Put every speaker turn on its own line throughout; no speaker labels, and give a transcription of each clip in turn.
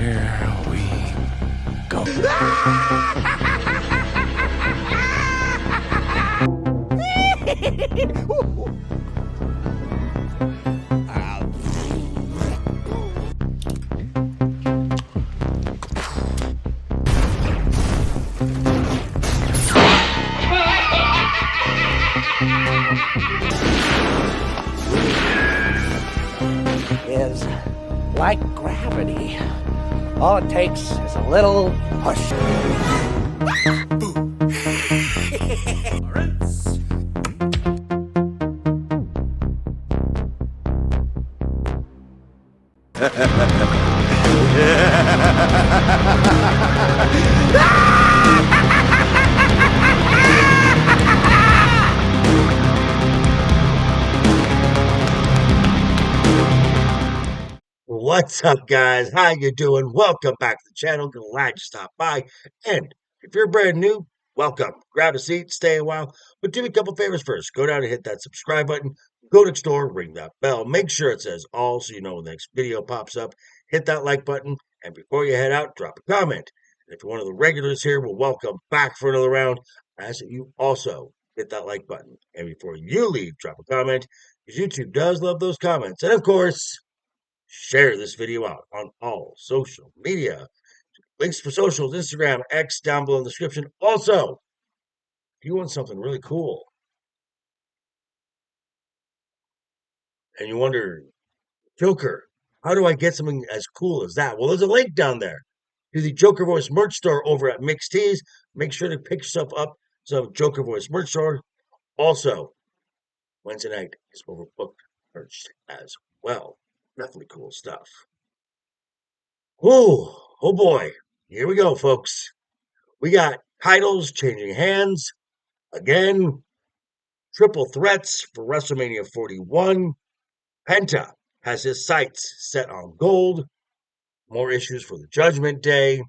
here we go.
Is like gravity. All it takes is a little push.
What's up, guys? How you doing? Welcome back to the channel. Glad you stopped by. And if you're brand new, welcome. Grab a seat, stay a while, but do me a couple favors first. Go down and hit that subscribe button. Go next door, ring that bell. Make sure it says all so you know when the next video pops up. Hit that like button, and before you head out, drop a comment. And if you're one of the regulars here, well, welcome back for another round. I ask that you also hit that like button. And before you leave, drop a comment, because YouTube does love those comments. And of course, share this video out on all social media. Links for socials, Instagram, X down below in the description. Also, if you want something really cool and you wonder, Joker, how do I get something as cool as that? Well, there's a link down there to the Joker Voice merch store over at Mixed Tees. Make sure to pick yourself up some Joker Voice merch store. Also, Wednesday night is overbooked merch as well. Definitely cool stuff. Oh boy. Here we go, folks. We got titles changing hands. Again, triple threats for WrestleMania 41. Penta has his sights set on gold. More issues for the Judgment Day.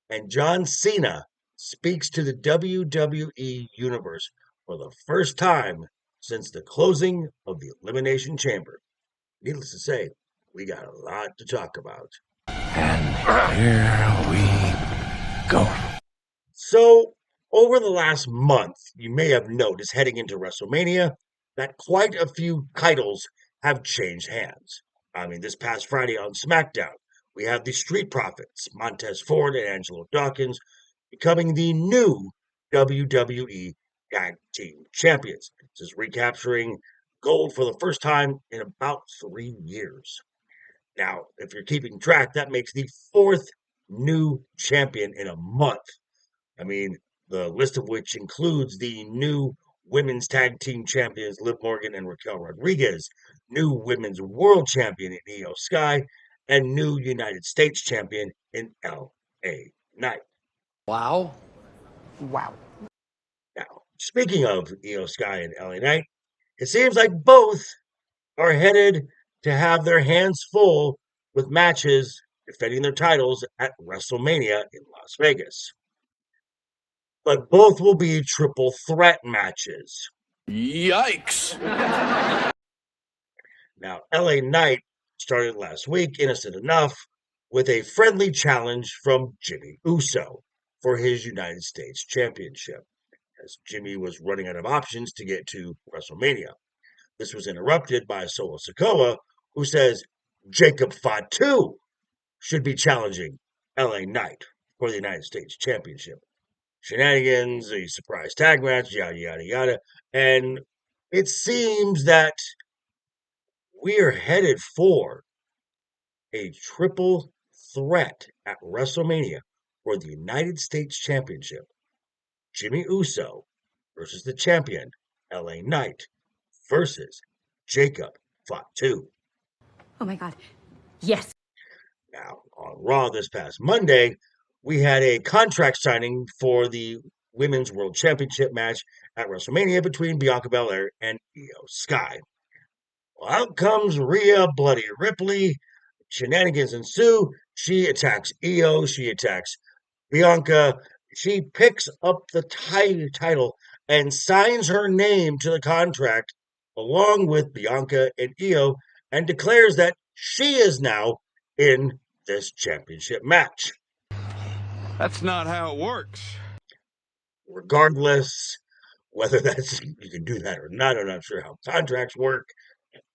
And John Cena speaks to the WWE Universe for the first time since the closing of the Elimination Chamber. Needless to say, we got a lot to talk about.
And here we go.
So, over the last month, you may have noticed heading into WrestleMania that quite a few titles have changed hands. I mean, this past Friday on SmackDown, we have the Street Profits, Montez Ford and Angelo Dawkins, becoming the new WWE Tag Team Champions. This is recapturing gold for the first time in about 3 years. Now, if you're keeping track, that makes the fourth new champion in a month. I mean, the list of which includes the new women's tag team champions Liv Morgan and Raquel Rodriguez, new women's world champion in Io Sky, and new United States champion in L.A. Knight.
Wow. Wow.
Now, speaking of Io Sky and L.A. Knight, it seems like both are headed to have their hands full with matches defending their titles at WrestleMania in Las Vegas. But both will be triple threat matches.
Yikes!
Now, LA Knight started last week, innocent enough, with a friendly challenge from Jimmy Uso for his United States Championship, as Jimmy was running out of options to get to WrestleMania. This was interrupted by Solo Sikoa, who says Jacob Fatu should be challenging LA Knight for the United States Championship. Shenanigans, a surprise tag match, yada, yada, yada. And it seems that we are headed for a triple threat at WrestleMania for the United States Championship. Jimmy Uso versus the champion, LA Knight, versus Jacob Fatu.
Oh my God. Yes.
Now, on Raw this past Monday, we had a contract signing for the Women's World Championship match at WrestleMania between Bianca Belair and Io Sky. Well, out comes Rhea Bloody Ripley. Shenanigans ensue. She attacks Io. She attacks Bianca. She picks up the title and signs her name to the contract along with Bianca and Io and declares that she is now in this championship match.
That's not how it works.
Regardless, whether you can do that or not, I'm not sure how contracts work.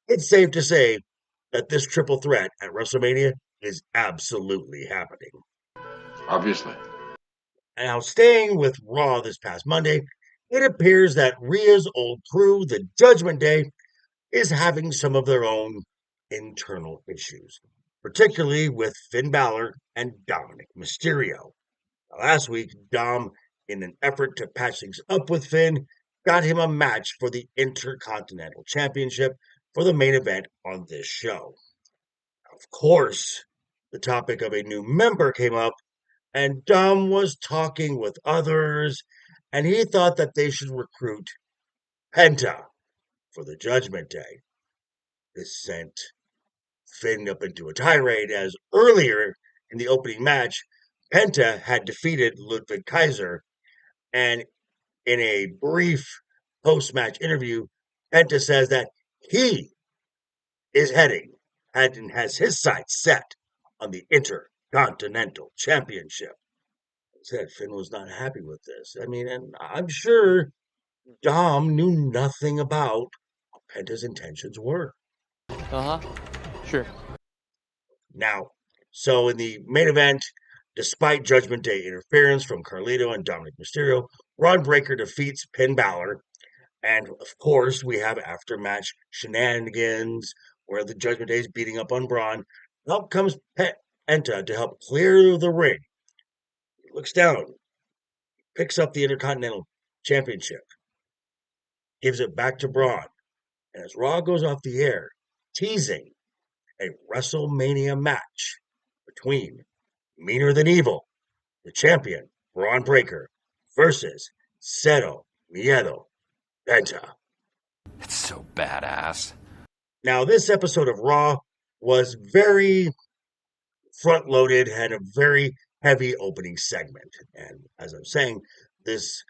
It's safe to say that this triple threat at WrestleMania is absolutely happening.
Obviously.
Now, staying with Raw this past Monday, it appears that Rhea's old crew, the Judgment Day, is having some of their own internal issues, particularly with Finn Balor and Dominic Mysterio. Now, last week, Dom, in an effort to patch things up with Finn, got him a match for the Intercontinental Championship for the main event on this show. Of course, the topic of a new member came up, and Dom was talking with others, and he thought that they should recruit Penta for the Judgment Day. This sent Finn up into a tirade, as earlier in the opening match, Penta had defeated Ludwig Kaiser, and in a brief post-match interview, Penta says that he is heading and has his sights set on the Intercontinental Championship. Said Finn was not happy with this. I mean, and I'm sure Dom knew nothing about what Penta's intentions were.
Sure.
Now, so in the main event, despite Judgment Day interference from Carlito and Dominic Mysterio, Ron Breakker defeats Finn Balor. And of course, we have after-match shenanigans where the Judgment Day is beating up on Braun. Up comes Penta to help clear the ring. He looks down, picks up the Intercontinental Championship, gives it back to Braun. And as Raw goes off the air, teasing a WrestleMania match between Meaner Than Evil, the champion, Braun Breaker, versus Cero Miedo, Penta.
It's so badass.
Now, this episode of Raw was very front-loaded, had a very heavy opening segment. And as I'm saying, this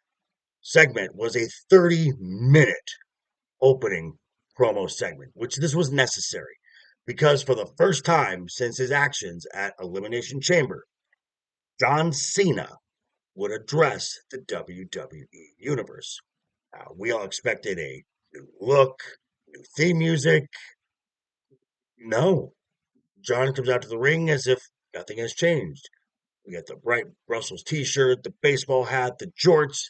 segment was a 30-minute opening promo segment, which this was necessary because for the first time since his actions at Elimination Chamber, John Cena would address the WWE Universe. We all expected a new look, new theme music. No. John comes out to the ring as if nothing has changed. We got the bright Brussels t-shirt, the baseball hat, the jorts,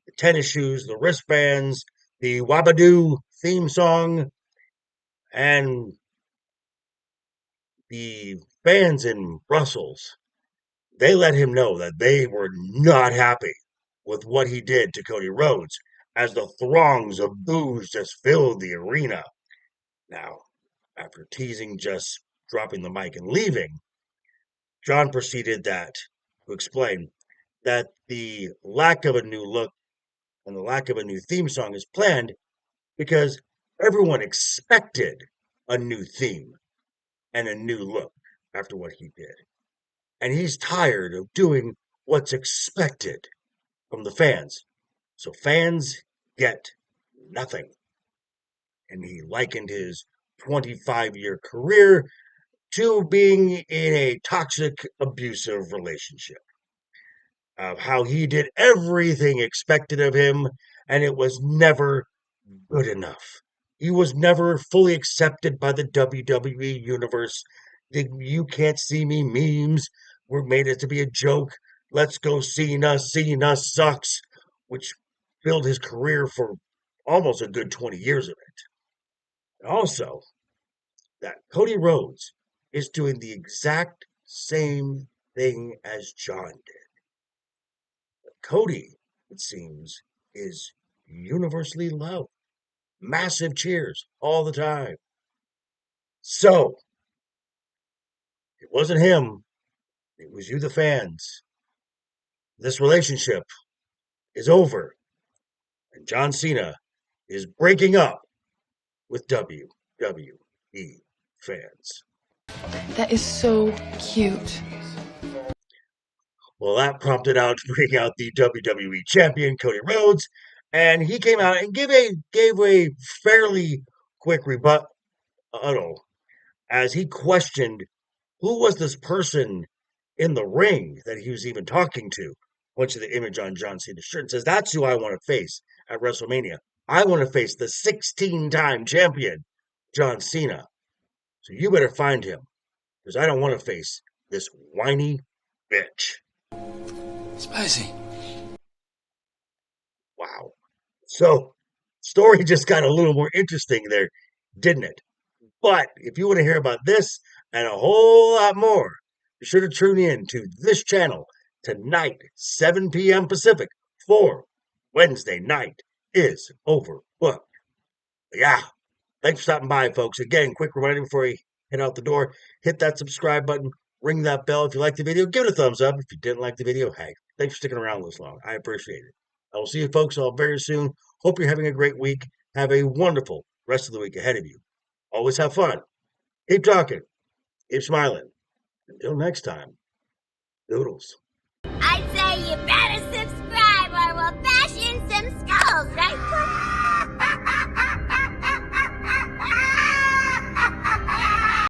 the tennis shoes, the wristbands, the Wabadoo theme song, and the fans in Brussels, they let him know that they were not happy with what he did to Cody Rhodes as the throngs of boos just filled the arena. Now, after teasing just dropping the mic and leaving, John proceeded to explain that the lack of a new look and the lack of a new theme song is planned because everyone expected a new theme and a new look after what he did. And he's tired of doing what's expected from the fans. So fans get nothing. And he likened his 25-year career to being in a toxic, abusive relationship. How he did everything expected of him, and it was never good enough. He was never fully accepted by the WWE Universe. The "you can't see me" memes were made it to be a joke. Let's go Cena, Cena sucks, which filled his career for almost a good 20 years of it. Also, that Cody Rhodes is doing the exact same thing as John did. But Cody, it seems, is universally loved. Massive cheers all the time. So, it wasn't him. It was you, the fans. This relationship is over. And John Cena is breaking up with WWE fans.
That is so cute.
Well, that prompted out to bring out the WWE champion, Cody Rhodes, and he came out and gave a fairly quick rebuttal as he questioned who was this person in the ring that he was even talking to? Points to the image on John Cena's shirt and says, that's who I want to face at WrestleMania. I want to face the 16-time champion, John Cena. So you better find him, because I don't want to face this whiny bitch.
Spicy.
Wow. So, story just got a little more interesting there, didn't it? But if you want to hear about this and a whole lot more, be sure to tune in to this channel tonight, 7 p.m. Pacific, for Wednesday Night is Overbooked. Yeah. Thanks for stopping by, folks. Again, quick reminder before you head out the door, hit that subscribe button, ring that bell. If you liked the video, give it a thumbs up. If you didn't like the video, hey, thanks for sticking around this long. I appreciate it. I will see you folks all very soon. Hope you're having a great week. Have a wonderful rest of the week ahead of you. Always have fun. Keep talking. Keep smiling. Until next time, doodles.
I say you better